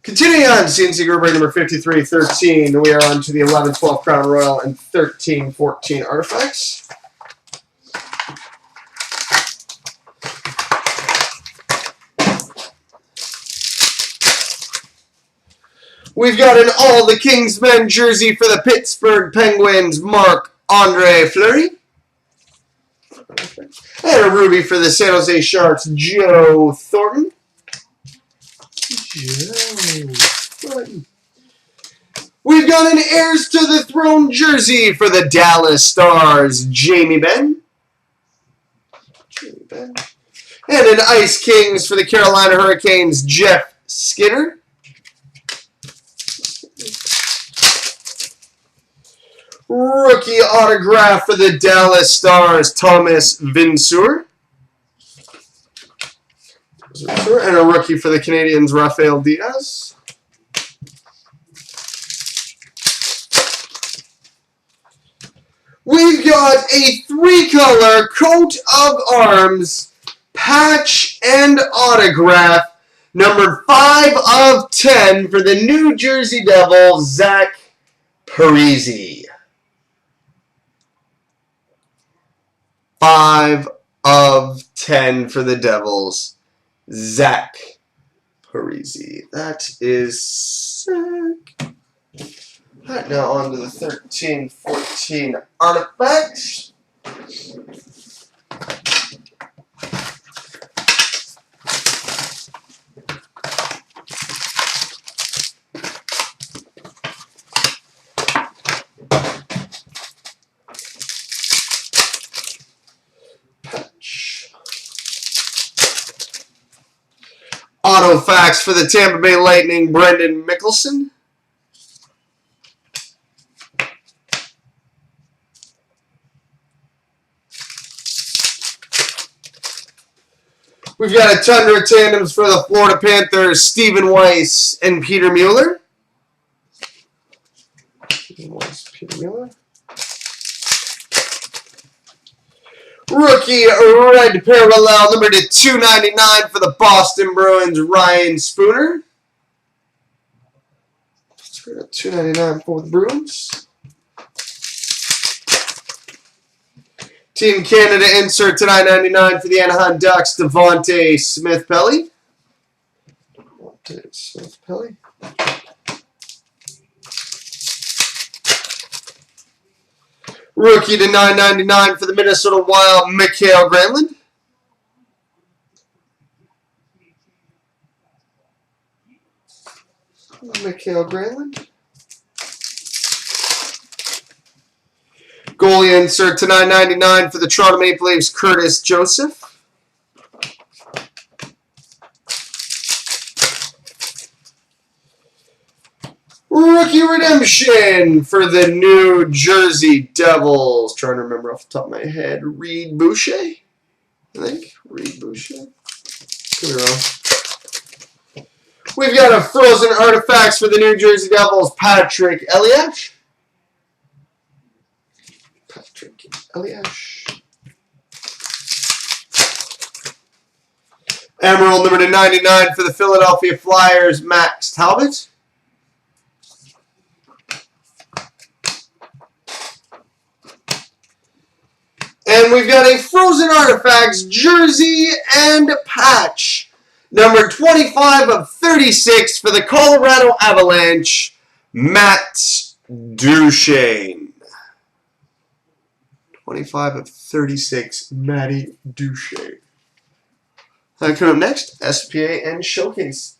Continuing on, CNC group break number 5313, we are on to the 11-12 Crown Royal and 13-14 artifacts. We've got an All the King's Men jersey for the Pittsburgh Penguins, Marc-Andre Fleury. And a ruby for the San Jose Sharks, Joe Thornton. We've got an Heirs to the Throne jersey for the Dallas Stars, Jamie Benn. And an Ice Kings for the Carolina Hurricanes, Jeff Skinner. Rookie autograph for the Dallas Stars, Thomas Vincour. And a rookie for the Canadiens, Rafael Diaz. We've got a 3-color coat of arms, patch and autograph, number 5 of 10 for the New Jersey Devils, Zach Parise. 5 of 10 for the Devils, Zach Parise. That is sick. Alright, now on to the 13-14 artifacts. Autofacts for the Tampa Bay Lightning, Brendan Mickelson. We've got a Tundra Tandems for the Florida Panthers, Stephen Weiss and Peter Mueller. Rookie red parallel, number to 299 for the Boston Bruins, Ryan Spooner. 299 for the Bruins. Team Canada insert to 999 for the Anaheim Ducks, Devontae Smith-Pelly. Rookie to 999 for the Minnesota Wild, Mikael Granlund. Goalie insert to 999 for the Toronto Maple Leafs, Curtis Joseph. Rookie redemption for the New Jersey Devils. Trying to remember off the top of my head. Reed Boucher, I think. Reed Boucher. Could be wrong. We've got a frozen artifacts for the New Jersey Devils, Patrick Elias. Emerald number to 99 for the Philadelphia Flyers, Max Talbot. And we've got a Frozen Artifacts jersey and patch, number 25 of 36 for the Colorado Avalanche, Matt Duchene. 25 of 36, Matty Duchene. Coming up next, SPA and Showcase.